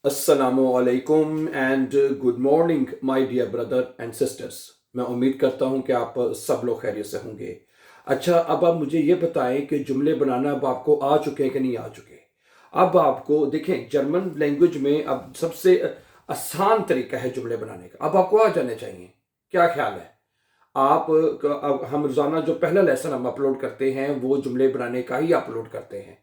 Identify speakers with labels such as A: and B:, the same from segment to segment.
A: अस्सलामुअलैकुम and good morning my dear brother and sisters. मैं उम्मीद करता हूं कि आप सब लोग खैरियत से होंगे। अच्छा, अब आप मुझे ये बताएं कि जुमले बनाना अब आपको आ चुके हैं कि नहीं आ चुके। अब आपको देखें, जर्मन लैंग्वेज में अब सबसे आसान तरीका है जुमले बनाने का। अब आपको आ जाने चाहिए। क्या ख्याल है? आप अब हम रोजाना जो पहला लेसन हम अपलोड करते हैं वो जुमले बनाने का ही अपलोड करते हैं।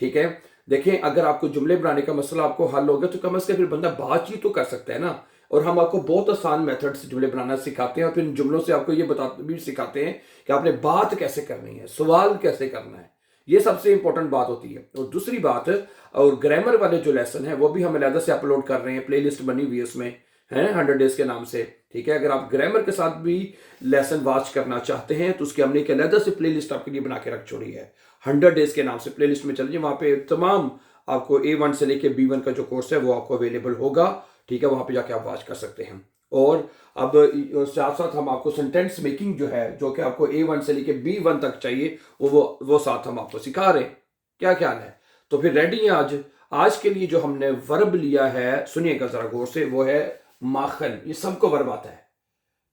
A: ठीक है। देखें, अगर आपको जुमले बनाने का मसला आपको हल हो गया तो कम से कम फिर बंदा बातचीत तो कर सकता है ना। और हम आपको बहुत आसान मेथड से जुमले बनाना सिखाते हैं और फिर इन जुमलों से आपको ये बता भी सिखाते हैं कि आपने बात कैसे करनी है, सवाल कैसे करना है। ये सबसे इंपॉर्टेंट बात होती है। और दूसरी बात, और ग्रामर वाले जो लेसन है वो भी हम अलहदा से अपलोड कर रहे हैं, प्ले लिस्ट बनी हुई है उसमें, है 100 डेज के नाम से। ठीक है, अगर आप ग्रामर के साथ भी लेसन वॉच करना चाहते हैं तो उसकी हमने एक अलहदा से प्ले लिस्ट आपके लिए बना के रख छोड़ी है। 100 डेज के नाम से प्ले लिस्ट में चलिए, वहां पे तमाम आपको A1 से लेके B1 का जो कोर्स है वो आपको अवेलेबल होगा। ठीक है, वहां पे जाके आप वॉच कर सकते हैं। और अब साथ साथ हम आपको सेंटेंस मेकिंग जो है, जो कि आपको A1 से लेके B1 तक चाहिए, वो साथ हम आपको सिखा रहे हैं। क्या ख्याल है? तो फिर रेडी है आज? आज के लिए जो हमने वर्ब लिया है, सुनिएगा जरा गौर से, वो है माखन। ये सबको वर्ब आता है।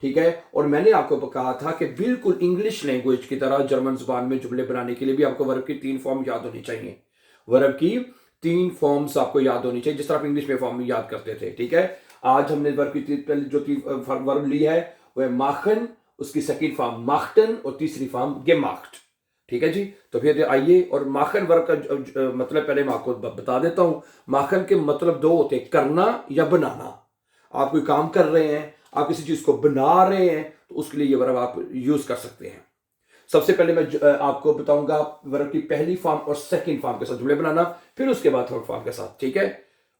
A: ठीक है। और मैंने आपको कहा था कि बिल्कुल इंग्लिश लैंग्वेज की तरह जर्मन जुबान में जुमले बनाने के लिए भी आपको वर्ब की 3 फॉर्म याद होनी चाहिए। वर्ब की 3 फॉर्म्स आपको याद होनी चाहिए, जिस तरह आप इंग्लिश में फॉर्म याद करते थे। ठीक है। आज हमने वर्ब की पहले जो 3 वर्ब ली है वो है माखन, उसकी सेकंड फॉर्म माख्टन और तीसरी फॉर्म गेमाख्ट। ठीक है जी। तो फिर आइए, और माखन वर्ब का मतलब पहले मैं आपको बता देता हूं। माखन के मतलब दो होते हैं, करना या बनाना। आप कोई काम कर रहे हैं, आप किसी चीज को बना रहे हैं, तो उसके लिए ये वर्ब आप यूज कर सकते हैं। सबसे पहले मैं आपको बताऊंगा वर्ब की पहली फॉर्म और सेकंड फॉर्म के साथ जुमले बनाना, फिर उसके बाद थर्ड फॉर्म के साथ। ठीक है,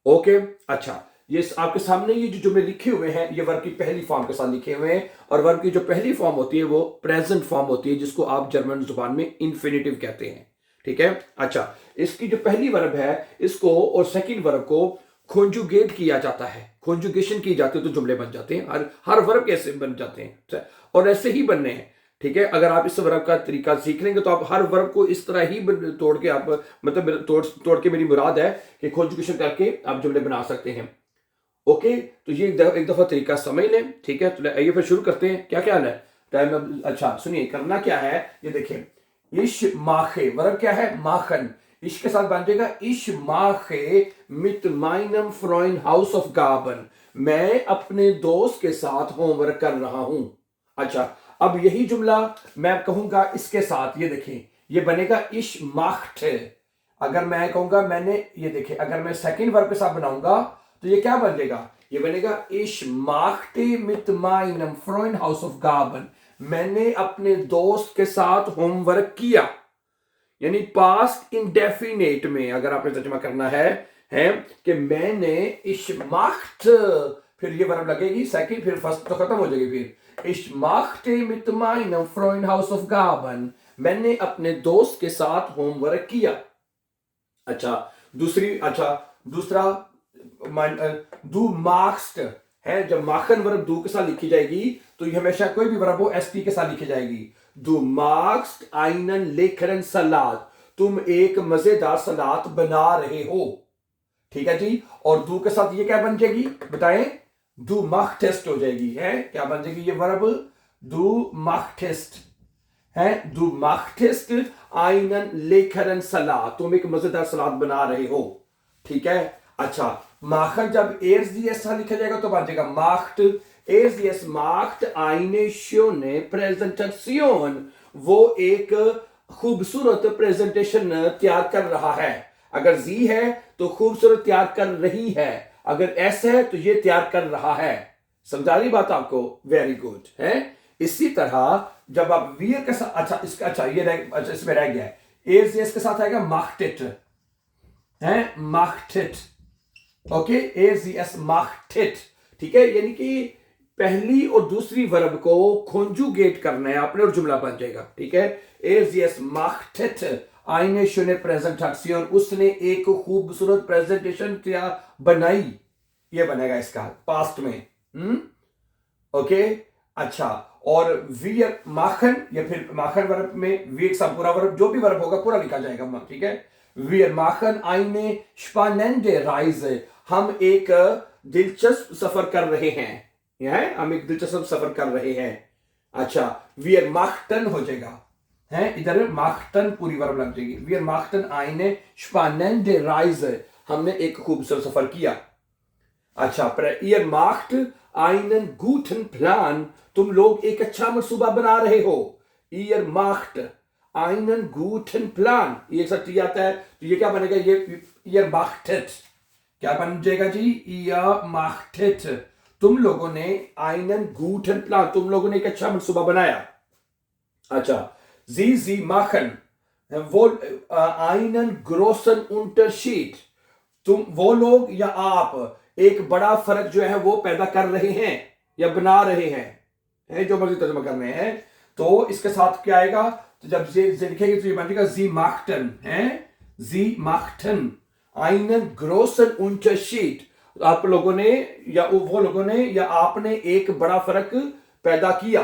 A: ओके। अच्छा, ये आपके सामने ये जो जुमले लिखे हुए हैं ये वर्ब की पहली फॉर्म के साथ लिखे हुए हैं। और वर्ब की जो पहली फॉर्म होती है वो प्रेजेंट फॉर्म होती है, जिसको आप जर्मन जुबान में इन्फिनेटिव कहते हैं। ठीक है। अच्छा, इसकी जो पहली वर्ब है इसको और सेकंड वर्ब को कॉन्जुगेट किया जाता है, कॉन्जुगेशन की जाती है, तो जुमले बन जाते हैं। हर वर्ब कैसे बन जाते हैं, और ऐसे ही बनने हैं। ठीक है, अगर आप इस वर्ब का तरीका सीख लेंगे तो आप हर वर्ब को इस तरह ही तोड़ के आप, मतलब तोड़ के मेरी मुराद है कि कॉन्जुगेशन करके आप जुमले बना सकते हैं। ओके, तो ये एक दफा तरीका समझ लें। ठीक है, तो आइए फिर शुरू करते हैं। क्या ख्याल है टाइम? अब अच्छा सुनिए, करना क्या है ये देखिए। इश माखे वर्ब क्या है? माखन। इश के साथ बन जाएगा इश माखे मित माइनम फ्रॉइन हाउस ऑफ गाबन। मैं अपने दोस्त के साथ होमवर्क कर रहा हूं। अच्छा, अब यही जुमला मैं कहूंगा इसके साथ, ये देखिए, ये बनेगा इश माख्ट। अगर मैं कहूंगा मैंने, ये देखिए, अगर मैं सेकंड वर्ब के साथ बनाऊंगा तो ये क्या बन जाएगा? ये बनेगा इश माख्टे मित माइनम फ्रॉइन हाउस ऑफ गाबन। मैंने अपने दोस्त के साथ होमवर्क किया। यानी पास्ट इंडेफिनेट में अगर आपने तर्जुमा करना है कि मैंने इश्माख्त, फिर ये वर्ब लगेगी सेकंड, फिर फर्स्ट तो खत्म हो जाएगी। फिर इश्माख्ते मित माइनम फ्रॉइन हाउस ऑफ गाबन, मैंने अपने दोस्त के साथ होमवर्क किया। अच्छा, दूसरा दू मार्क्स्ट है। जब माखन वर्ब दू के साथ लिखी जाएगी तो ये हमेशा कोई भी वर्ब हो एसटी के साथ लिखी जाएगी। दू मार्क्स्ट आइनन लेखरन सलाद, तुम एक मजेदार सलाद बना रहे हो। ठीक है जी। और दू के साथ ये क्या बन जाएगी बताएं? दू मख टेस्ट हो जाएगी। है क्या बन जाएगी ये वर्ब? दू मख टेस्ट है। दू मख टेस्ट आइनन लेखरन सलाद, तुम एक मजेदार सलाद बना रहे हो। ठीक है। अच्छा, माखन जब एर्स दी एस लिखा जाएगा तो बन जाएगा माख्ट। एर्स दी एस माख्ट आइने शोने प्रेजेंटेशन, वो एक खूबसूरत प्रेजेंटेशन तैयार कर रहा है। अगर जी है तो खूबसूरत तैयार कर रही है, अगर एस है तो ये तैयार कर रहा है। समझा रही बात आपको? वेरी गुड है। इसी तरह जब आप वियर के साथ, अच्छा इसमें रह गया है, एर्स दी एस के साथ आएगा माख्टेट है, माख्टेट। Okay, S माख्टेट। ठीक है, यानी कि पहली और दूसरी वर्ब को कॉन्जुगेट करना है आपने और जुमला बन जाएगा। ठीक है, एस माख्टेट आइने शुने प्रेजेंटेशन, उसने एक खूबसूरत प्रेजेंटेशन क्या बनाई, ये बनेगा इसका पास्ट में। ओके। अच्छा, और वियर माखन या फिर माखन वर्ब में वी एक पूरा वर्ब, जो भी वर्ब होगा पूरा लिखा जाएगा। ठीक है, वियर माखन आइने स्पानेंडे राइज, हम एक दिलचस्प सफर कर रहे हैं, हम एक दिलचस्प सफर कर रहे हैं। अच्छा, wir machten हो जाएगा, है इधर माख्टन पूरी वर्ब लग जाएगी। wir machten eine spannende Reise, हमने एक खूबसूरत सफर किया। अच्छा, ihr macht einen guten Plan, तुम लोग एक अच्छा मंसूबा बना रहे हो। ihr macht einen guten Plan, ये एक साथ आता है तो ये क्या बनेगा, ये ihr machtet, क्या बन जाएगा जी, ihr machtet, तुम लोगों ने einen guten Plan, तुम लोगों ने एक अच्छा मंसूबा बनाया। अच्छा, sie machen wohl einen großen Unterschied, तुम वो लोग या आप एक बड़ा फर्क जो है वो पैदा कर रहे हैं या बना रहे हैं, जो मर्जी तर्जुमा कर रहे हैं। तो इसके साथ क्या आएगा, तो जब ये लिखेंगे तो ये बन जाएगा sie machten, sie machten einen großen Unterschied, आप लोगों ने या वो लोगों ने या आपने एक बड़ा फर्क पैदा किया।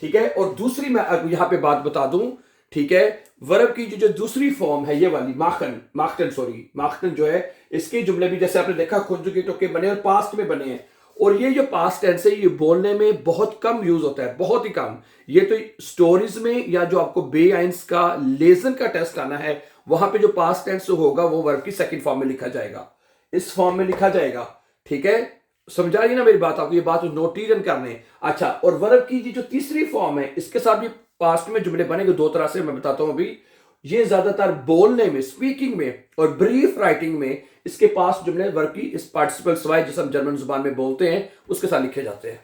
A: ठीक है, और दूसरी मैं यहां पे बात बता दूं, ठीक है, वर्ब की जो दूसरी फॉर्म है ये वाली माख्टन जो है, इसके जुमले भी जैसे आपने देखा कॉन्जुगेट होके बने और पास्ट में बने हैं। और ये जो पास्ट टेंस है ये बोलने में बहुत कम यूज होता है, बहुत ही कम। ये तो स्टोरीज में या जो आपको बेआइंस का लेसन का टेस्ट आना है वहां पे जो पास्ट टेंस होगा वो वर्ब की सेकंड फॉर्म में लिखा जाएगा, इस फॉर्म में लिखा जाएगा। ठीक है, समझा रही ना मेरी बात आपको, ये बात नोटिजन करने। अच्छा, और वर्ब की जो तीसरी फॉर्म है इसके साथ भी पास्ट में जुमले बनेंगे दो तरह से, मैं बताता हूं अभी। ये ज्यादातर बोलने में, स्पीकिंग में और ब्रीफ राइटिंग में इसके पास जुमले वर्ब की इस पार्टिसिपल सवाई जिसे हम जर्मन जुबान में बोलते हैं उसके साथ लिखे जाते हैं।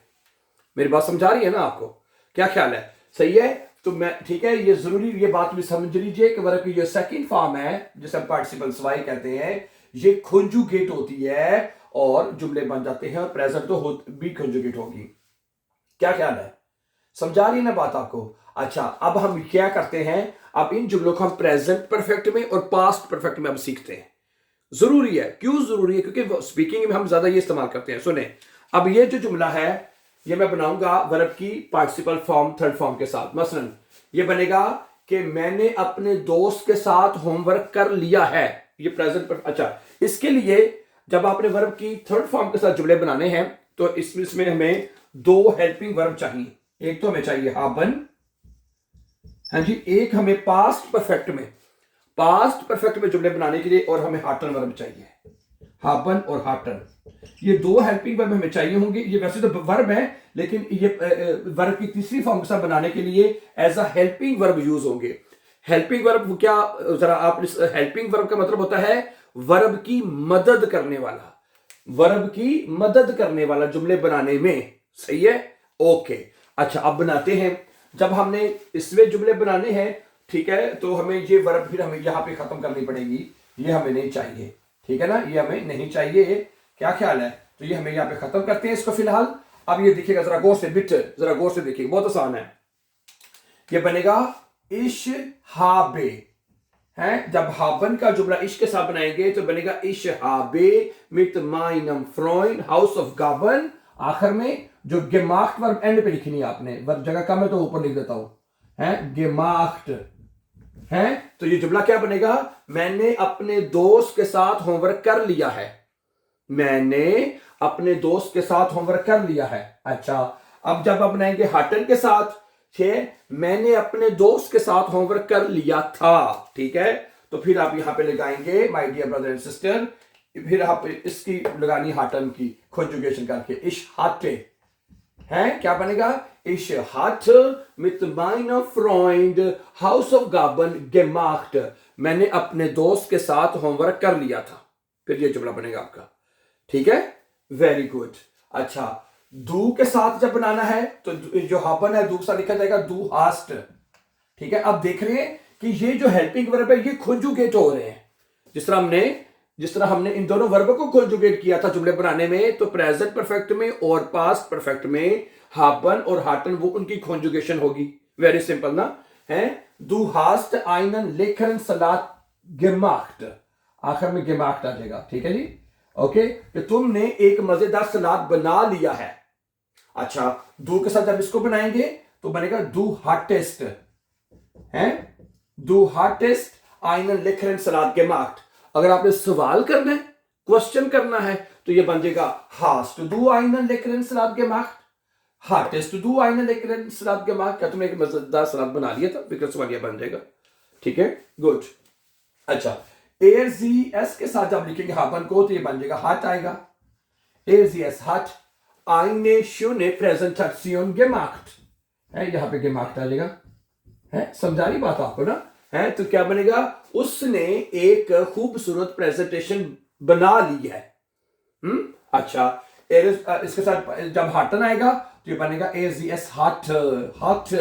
A: मेरी बात समझा रही है ना आपको, क्या ख्याल है, सही है? तो मैं ठीक है, ये जरूरी ये बात भी समझ लीजिए कि वर्ब की जो सेकंड फॉर्म है जिसे हम पार्टिसिपल सवाई कहते हैं ये कॉन्जुगेट होती है और जुमले बन जाते हैं, और प्रेजेंट तो भी कॉन्जुगेट होगी। क्या ख्याल है, समझा रही है ना बात आपको? अच्छा, अब हम क्या करते हैं, अब इन जुमलों को हम प्रेजेंट परफेक्ट में और पास्ट परफेक्ट में अब सीखते हैं। जरूरी है, क्यों जरूरी है? क्योंकि स्पीकिंग में हम ज्यादा ये इस्तेमाल करते हैं। सुने, अब ये जो जुमला है ये मैं बनाऊंगा वर्ब की पार्टिसिपल फॉर्म थर्ड फॉर्म के साथ। मसलन ये बनेगा कि मैंने अपने दोस्त के साथ होमवर्क कर लिया है, ये प्रेजेंट पर। अच्छा, इसके लिए जब आपने वर्ब की थर्ड फॉर्म के साथ जुमले बनाने हैं तो इसमें हमें दो हेल्पिंग वर्ब चाहिए। एक तो हमें चाहिए हाबन, हाँ जी, एक हमें पास्ट परफेक्ट में जुमले बनाने के लिए और हमें हाटन वर्ब चाहिए, हाबन और हाटन, ये दो हेल्पिंग वर्ब हमें चाहिए होंगे। ये वैसे तो वर्ब है लेकिन ये वर्ब की तीसरी फॉर्म के साथ बनाने के लिए as a helping verb use होंगे। हेल्पिंग वर्ब क्या, जरा आप इस हेल्पिंग वर्ब का मतलब होता है वर्ब की मदद करने वाला, वर्ब की मदद करने वाला जुमले बनाने में, सही है? ओके, अच्छा, अब बनाते हैं। जब हमने इसमें जुमले बनाने हैं, ठीक है, तो हमें ये वर्ब फिर हमें यहां पे खत्म करनी पड़ेगी, ये हमें नहीं चाहिए, ठीक है ना, ये हमें नहीं चाहिए। क्या ख्याल है? तो ये हमें यहां पे खत्म करते हैं इसको फिलहाल। अब ये देखिएगा जरा गौर से, जरा गौर से देखिएगा, बहुत आसान है। ये बनेगा इश हाबे, है, जब हाबन का जुमला इश के साथ बनाएंगे तो बनेगा इश हाबे मिट माइनम फ्रॉइंड हाउस ऑफ गाबन। आखिर में जो गेमाख्ट वर्ब एंड पे लिखनी है आपने, वर्ब जगह कम है तो ऊपर लिख देता हूं, है, गेमाख्ट, है। तो ये जुमला क्या बनेगा, मैंने अपने दोस्त के साथ होमवर्क कर लिया है, मैंने अपने दोस्त के साथ होमवर्क कर लिया है। अच्छा, अब जब आप बनाएंगे हाटन के साथ, मैंने अपने दोस्त के साथ होमवर्क कर लिया था, ठीक है, तो फिर आप यहां पे लगाएंगे my dear brother and sister, फिर आप इसकी लगानी हाटन की कॉन्जुगेशन करके, इश हाटे, है, क्या बनेगा, इश हाट मिट माइनर फ्रॉइंड हाउस ऑफ गाबन गेमाख्ट, मैंने अपने दोस्त के साथ होमवर्क कर लिया था। फिर ये जुमला बनेगा आपका, ठीक है, वेरी गुड। अच्छा, दू के साथ जब बनाना है तो जो हाबन है दू के साथ लिखा जाएगा दू हास्ट, ठीक है। अब देख रहे हैं कि ये जो हेल्पिंग वर्ब है ये कॉन्जुगेट हो रहे हैं, जिस तरह हमने इन दोनों वर्ब को कॉन्जुगेट किया था जुमले बनाने में, तो प्रेजेंट परफेक्ट में और पास्ट परफेक्ट में हाबन और हाटन वो उनकी कॉन्जुगेशन होगी। वेरी सिंपल ना, है, दू हास्ट आइनन लेखन सलात गेमाख्ट, आखिर में गेमाख्ट आ जाएगा, ठीक है जी, ओके, कि तुमने एक मजेदार सलाद बना लिया है। अच्छा, दू के साथ जब इसको बनाएंगे तो बनेगा दू हार्टेस्ट, है, दू हार्टेस्ट आइनन लेखन सलाद गेमाख्ट। अगर आपने सवाल करना है, क्वेश्चन करना है तो ये बन जाएगा हास्ट डू आइनन लेकरन सलाद के मार्क, हार्टेस्ट डू आइनन लेकरन सलाद के मार्क। क्या तुमने एक मजेदार सलाद बना लिया था, विक्रम सवालिया बन जाएगा। ठीक है, गुड। अच्छा, एस के साथ जब लिखेंगे हाबन को तो ये बन जाएगा हट आएगा, एस हट आइने शूने प्रेजेंटेशन gemacht है, यहां पे gemacht आ जाएगा है, समझा रही बात आपको ना है। तो क्या बनेगा, उसने एक खूबसूरत प्रेजेंटेशन बना ली है। अच्छा, इसके साथ जब हटन आएगा तो ये बनेगा एस हट हट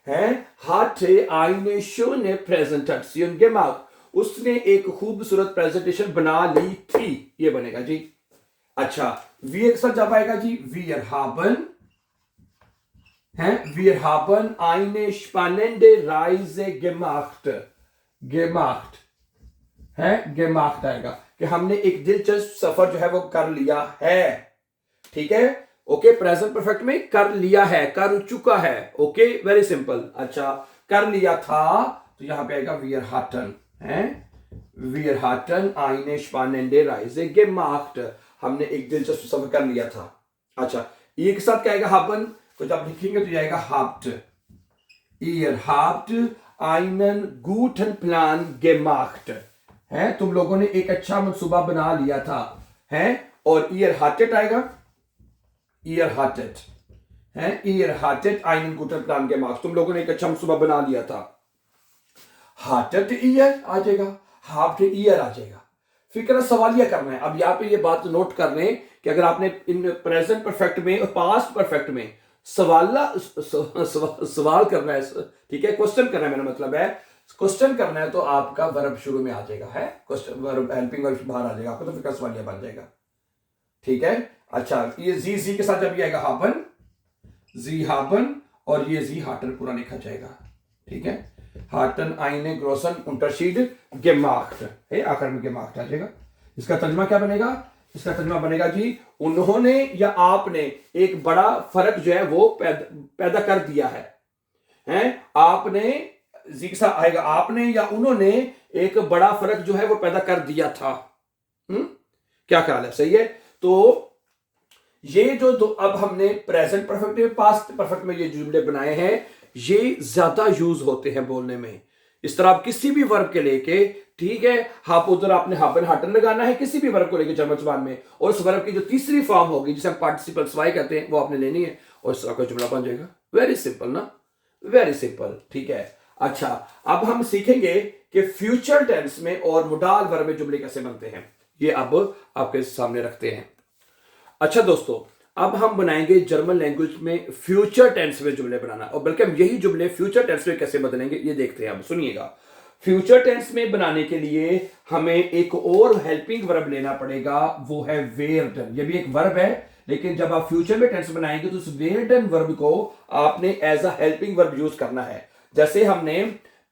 A: है, हट आइने शूने प्रेजेंटेशन gemacht, उसने एक खूबसूरत प्रेजेंटेशन बना ली थी, ये बनेगा जी। अच्छा, वी एक साथ जब आएगा जी, wir haben eine spannende Reise gemacht, gemacht है, gemacht आएगा कि हमने एक दिलचस्प सफर जो है वो कर लिया है। ठीक है, ओके, प्रेजेंट परफेक्ट में कर लिया है, कर चुका है। Okay, very simple. अच्छा, कर लिया था तो यहां पे आएगा wir hatten है, wir hatten eine spannende Reise gemacht, हमने एक दिलचस्प सफर कर लिया था। अच्छा, ये के साथ क्या आएगा, हाबन को जब लिखेंगे तो जाएगा habt, ihr habt einen guten Plan gemacht है, तुम लोगों ने एक अच्छा मंसूबा बना लिया था है। और ihr hattet आएगा, ihr hattet है, ihr hattet einen guten Plan gemacht, तुम लोगों ने एक अच्छा मंसूबा बना लिया था। hattet ihr आ जाएगा, habt ihr आ जाएगा। फिर सवालिया करना है। अब यहां पे ये बात नोट कर लें कि अगर आपने इन प्रेजेंट परफेक्ट में और पास्ट परफेक्ट में सवाल करना है, ठीक है, क्वेश्चन करना है, मेरा मतलब है क्वेश्चन करना है, तो आपका वर्ब शुरू में आ जाएगा है, क्वेश्चन वर्ब हेल्पिंग वर्ब बाहर आ जाएगा आपका, तो फिर सवालिया बन जाएगा। ठीक है। अच्छा, ये जी के साथ जब ये आएगा हाबन, जी हाबन, और ये जी हाटन पूरा लिखा जाएगा। ठीक है, हाटन आइने ग्रोसन unterschied gemacht है, आखिर में gemacht आ जाएगा। इसका तर्जुमा क्या बनेगा, इसका तर्जुमा बनेगा जी, उन्होंने या आपने एक बड़ा फर्क जो है वो पैदा कर दिया है, हैं? आपने जी के साथ आएगा, आपने या उन्होंने एक बड़ा फर्क जो है वो पैदा कर दिया था। क्या ख्याल है, सही है। तो ये जो अब हमने प्रेजेंट परफेक्ट में पास्ट परफेक्ट में ये जुमले बनाए हैं, ये ज्यादा यूज होते हैं बोलने में। इस तरह आप किसी भी वर्ब के लेके, ठीक है, आप उधर आपने हाबन हाटन लगाना है किसी भी वर्ब को लेके जर्मन जुबान में, और उस वर्ब की जो तीसरी फॉर्म होगी जिसे हम पार्टिसिपल स्वाई कहते हैं वो आपने लेनी है, और इस तरह का जुमला बन जाएगा। वेरी सिंपल ना, वेरी सिंपल। ठीक है। अच्छा, अब हम सीखेंगे कि फ्यूचर टेंस में और मोडाल वर्ब में जुमले कैसे बनते हैं, ये अब आपके सामने रखते हैं। अच्छा दोस्तों, अब हम बनाएंगे जर्मन लैंग्वेज में फ्यूचर टेंस में जुमले बनाना, और बल्कि हम यही जुमले फ्यूचर टेंस में कैसे बदलेंगे ये देखते हैं। अब सुनिएगा, फ्यूचर टेंस में बनाने के लिए हमें एक और हेल्पिंग वर्ब लेना पड़ेगा, वो है वेयरडन। ये भी एक वर्ब है, लेकिन जब आप फ्यूचर में टेंस बनाएंगे तो उस वेयरडन वर्ब को आपने as a helping verb use करना है। जैसे हमने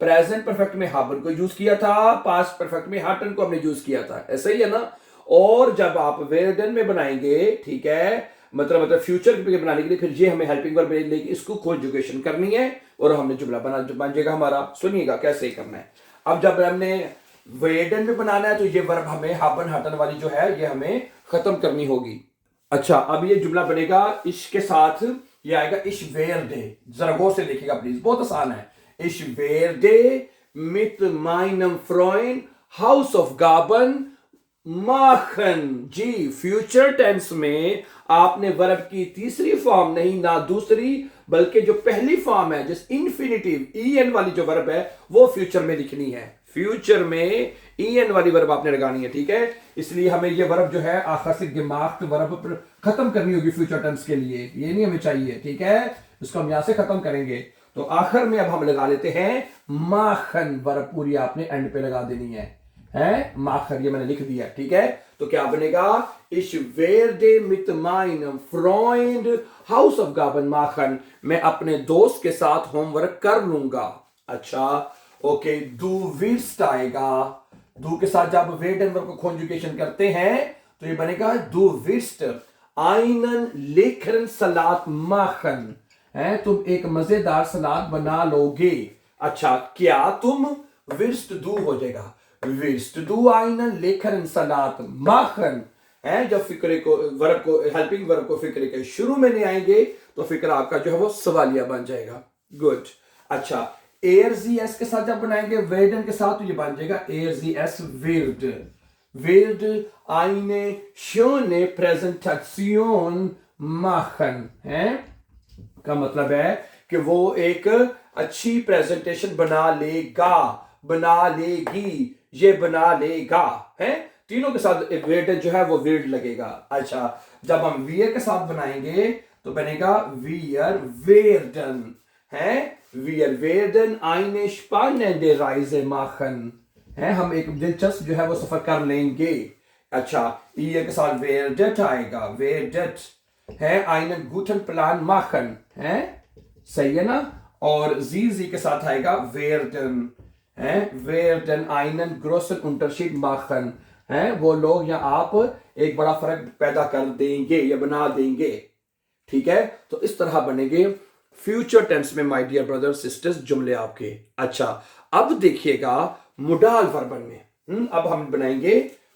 A: प्रेजेंट परफेक्ट में हाबन को यूज किया था, पास्ट परफेक्ट में हाटन को हमने यूज किया था, ऐसा ही है ना। और जब आप वेयरडन में बनाएंगे, ठीक है, मतलब फ्यूचर में बनाने के लिए फिर ये हमें हेल्पिंग वर्ब लेके इसको कॉन्जुगेशन करनी है और हमने जुमला बन जाएगा हमारा। सुनिएगा कैसे करना है। अब जब हमने वेयरडन में बनाना है तो ये वर्ब हमें हाबन हाटन वाली जो है ये हमें खत्म करनी होगी। अच्छा, अब ये जुमला बनेगा, इसके साथ ये आएगा इश वेयरडे। जरा गौर से देखिएगा प्लीज, बहुत आसान है। इश वेयरडे मिट माइनम फ्रोइन हाउस ऑफ गाबन माखन। जी, फ्यूचर टेंस में आपने वर्ब की तीसरी फॉर्म नहीं ना दूसरी, बल्कि जो पहली फॉर्म है जिस इन्फिनिटिव en वाली जो वर्ब है वो फ्यूचर में लिखनी है। फ्यूचर में en वाली वर्ब आपने लगानी है, ठीक है। इसलिए हमें ये वर्ब जो है आखिर से gemacht वर्ब पर खत्म करनी होगी फ्यूचर टेंस के लिए, ये नहीं हमें चाहिए, ठीक है। इसको हम यहां से खत्म करेंगे। तो आखिर में अब हम लगा लेते हैं माखन, वर्ब पूरी आपने एंड पे लगा देनी है माखर, ये मैंने लिख दिया, ठीक है। तो क्या बनेगा, इश वेरडे मिट माइनम फ्रॉइंड हाउस ऑफ गाबन माखन, मैं अपने दोस्त के साथ होमवर्क कर लूंगा। अच्छा, ओके, डू विस्ट आएगा। डू के साथ जब वेरडन वर्ब को कॉन्जुगेशन करते हैं तो ये बनेगा डू विस्ट आइनन लेखरन सलाद माखन, है, तुम एक मजेदार सलाद बना लोगे। अच्छा, क्या तुम विस्ट डू हो जाएगा। willst du einen leckeren Salat machen है। जब फिक्रे को वर्ब को हेल्पिंग वर्ब को फिक्रे के शुरू में नहीं आएंगे तो फिक्रा आपका जो है वो सवालिया बन जाएगा। गुड। अच्छा, एयरजीएस के साथ जब बनाएंगे वेर्डन के साथ तो ये बन जाएगा एयरजीएस wird wird eine schöne Präsentation machen है, का मतलब है कि वो एक अच्छी प्रेजेंटेशन बना लेगा, बना लेगी, ये बना लेगा है। तीनों के साथ वेर्डन जो है वो विर्ड लगेगा। अच्छा, जब हम वियर के साथ बनाएंगे तो बनेगा वियर वेर्डन है। वियर वेर्डन eine spannende Reise machen है, हम एक दिलचस्प जो है वो सफर कर लेंगे। अच्छा, ये के साथ werdet आएगा, werdet है, einen guten Plan machen है, सही है ना। और जी के साथ आएगा werden है, werden einen großen Unterschied machen है, वो लोग या आप एक बड़ा फर्क पैदा कर देंगे या बना देंगे। ठीक है, तो इस तरह बनेंगे फ्यूचर टेंस में माय डियर ब्रदर सिस्टर्स जुमले आपके। अच्छा, अब देखिएगा मोडाल वर्बन में अब हम बनाएंगे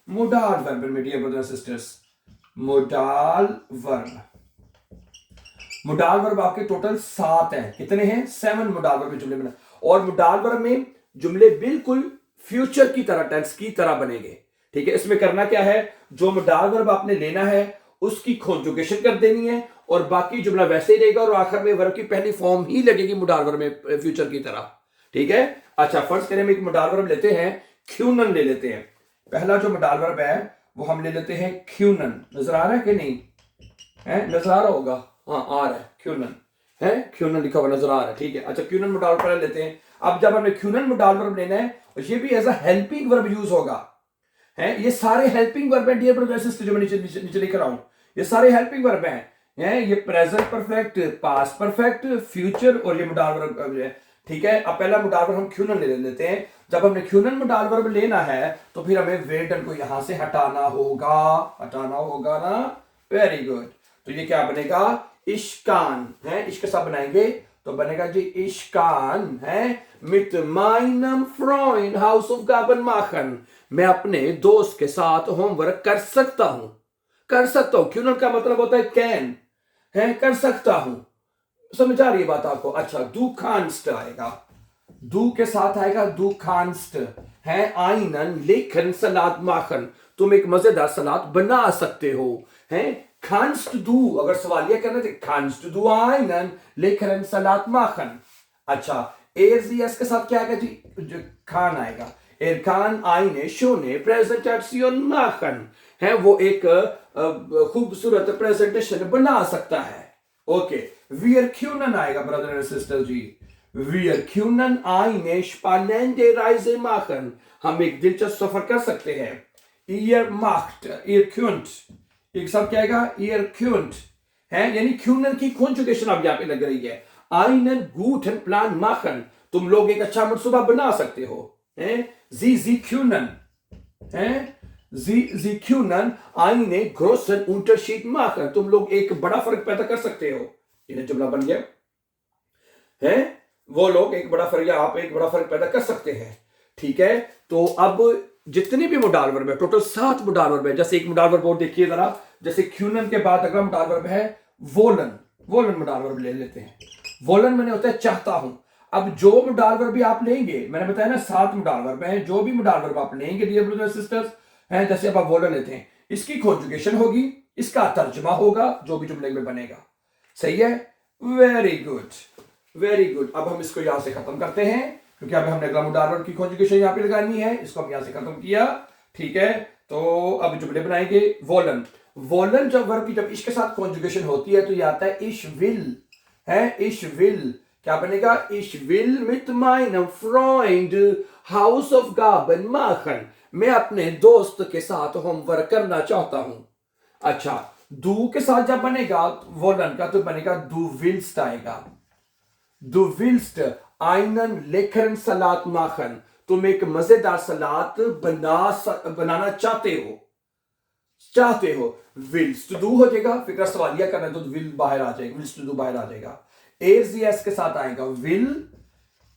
A: मोडाल वर्बन में dear brother sisters. Modal verb, modal verb आपके टोटल 7 हैं। कितने हैं? 7 मोडाल वर्ब में जुमले बना। और मोडाल वर्ब में जुमले बिल्कुल फ्यूचर की तरह, टेंस की तरह बनेंगे। ठीक है, इसमें करना क्या है, जो मोडाल वर्ब आपने लेना है उसकी कॉन्जुगेशन कर देनी है और बाकी जुमला वैसे ही रहेगा और आखिर में वर्ब की पहली फॉर्म ही लगेगी मोडाल वर्ब में फ्यूचर की तरह। ठीक है। अच्छा, फर्ज करें हम एक मोडाल वर्ब लेते हैं, क्यूनन ले लेते हैं। पहला जो मोडाल वर्ब है वो हम ले लेते हैं क्यूनन। नजर आ रहा है कि नहीं है? नजर आ रहा होगा, हाँ आ रहा है, क्यूनन है, क्यूनन लिखा हुआ नजर आ रहा है। ठीक है। अच्छा, क्यूनन मोडाल वर्ब लेते हैं। अब जब हमने क्यूनन मोडाल वर्ब लेना है और ये भी as a helping verb use होगा है। ये सारे हेल्पिंग वर्ब हैं डियर ब्रदर्स सिस्टर्स, जो मैं नीचे लिख रहा हूं, ये सारे हेल्पिंग वर्ब हैं। ये present perfect, past perfect, future और ये मोडाल वर्ब है। ठीक है। अब पहला मोडाल वर्ब हम क्यूनन ले लेते हैं। जब हमने क्यूनन मोडाल वर्ब लेना है तो फिर हमें वेर्डन को यहां से हटाना होगा ना। Very good. तो ये क्या बनेगा? इश्कान है। इसके साथ बनाएंगे तो बनेगा जी इश्कान है। मिट माइनम फ्रॉइन हाउस ऑफ गाबन माखन, मैं अपने दोस्त के साथ होमवर्क कर सकता हूं। क्यूनन का मतलब होता है कैन है, कर सकता हूं। समझ आ रही है बात आपको? अच्छा, दू खानस्ट आएगा, दू के साथ आएगा दू खानस्ट है। आइनन लेखन सलाद माखन, तुम एक मजेदार सलाद बना सकते हो है। खानस्ट दू, अगर सवालिया करना तो खानस्ट दू आइनन लेखन सलाद माखन। अच्छा, एजीएस के साथ क्या आएगा जी? जो खान आएगा। एरखान आइने शोने प्रेजेंटेशन माखन है, वो एक खूबसूरत प्रेजेंटेशन बना सकता है। ओके, wir können आएगा brother and sister ji. wir können eine spannende Reise machen, हम एक दिलचस्प सफर कर सकते हैं। ihr macht, ihr könnt, एक साथ क्या आएगा? ihr könnt है, यानी क्यूनन की कॉन्जुगेशन अब यहाँ पे लग रही है। einen guten Plan machen, तुम लोग एक अच्छा मंसूबा बना सकते हो है। sie können है, sie können einen großen Unterschied machen, तुम लोग एक बड़ा फर्क पैदा कर सकते हो। ये जुमला बन गया है, वो लोग एक बड़ा फर्क या आप एक बड़ा फर्क पैदा कर सकते हैं। ठीक है। तो अब जितने भी मोडाल वर्ब है, टोटल 7 मोडाल वर्ब है। जैसे एक मोडाल वर्ब और देखिए जरा, जैसे क्यूनन के बाद अगला मोडाल वर्ब है वोलन। वोलन मोडाल वर्ब ले लेते हैं। वोलन मैंने होता है चाहता हूं। अब जो मोडाल वर्ब भी आप लेंगे, मैंने बताया ना 7 मोडाल वर्ब हैं, जो भी मोडाल वर्ब आप लेंगे डियर ब्रदर्स सिस्टर्स हैं, जैसे अब आप वोलन लेते हैं, इसकी कॉन्जुगेशन होगी, इसका तर्जुमा होगा, जो भी जुमले में बनेगा। सही है। Very good, very good. अब हम इसको यहां से खत्म करते हैं क्योंकि अब हमने अगला मोडाल वर्ब की कॉन्जुगेशन यहां पे लगानी है। इसको हम यहां से खत्म किया। ठीक है। तो अब जुमले बनाएंगे। वोलन, वोलन जब वर्ब की जब इसके साथ कॉन्जुगेशन होती है तो ये आता है इश विल है। इश विल क्या बनेगा? इश विल मिट माइनम फ्रॉइंड हाउस ऑफ गाबन माखन, मैं अपने दोस्त के साथ होमवर्क करना चाहता हूं। अच्छा, दू के साथ जब बनेगा वोलन का तो बनेगा दू विल्स्ट आएगा। दू विल्स्ट आइनन लेखन सलाद माखन, तुम एक मजेदार सलाद बनाना चाहते हो। विल्स्ट दू हो जाएगा, फिक्र सवालिया करना तो विल बाहर आ जाएगा, विल्स्ट दू बाहर आ जाएगा। एजीएस के साथ आएगा will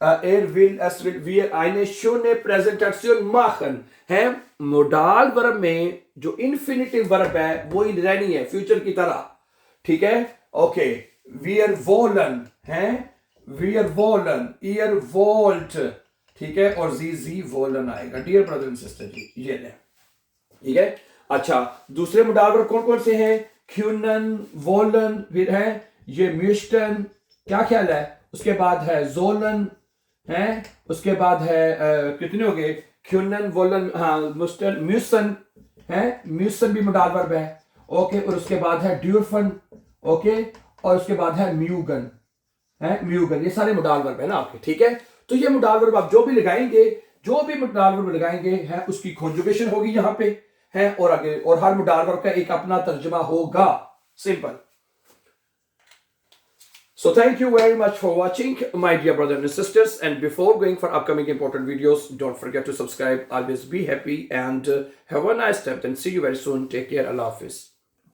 A: er will, es will wir eine schöne Präsentation machen है मोडाल वर्ब में जो इन्फिनिटिव वर्ब है वो ही रहनी है फ्यूचर की तरह ठीक है ओके wir wollen है wir wollen ihr wollt ठीक है और sie wollen आएगा डियर ब्रदर एंड सिस्टर जी ये ले ठीक है अच्छा दूसरे मोडाल वर्ब कौन कौन से हैं können wollen फिर है ये müssten क्या ख्याल है उसके बाद है sollen है उसके बाद है कितने हो गए können wollen हाँ müssen है müssen भी मोडाल वर्ब है ओके और उसके बाद है dürfen ओके और उसके बाद है म्यूगन है म्यूगन ये सारे मोडाल वर्ब है ना आपके ठीक है तो ये मोडाल वर्ब आप जो भी लगाएंगे जो भी मोडाल वर्ब लगाएंगे है उसकी कॉन्जुगेशन होगी यहाँ पे है और आगे और हर मोडाल वर्ब का एक अपना तर्जुमा होगा simple So thank you very much for watching, my dear brothers and sisters. And before going for upcoming important videos, don't forget to subscribe. Always be happy and have a nice time. And see you very soon. Take care. Allah Hafiz.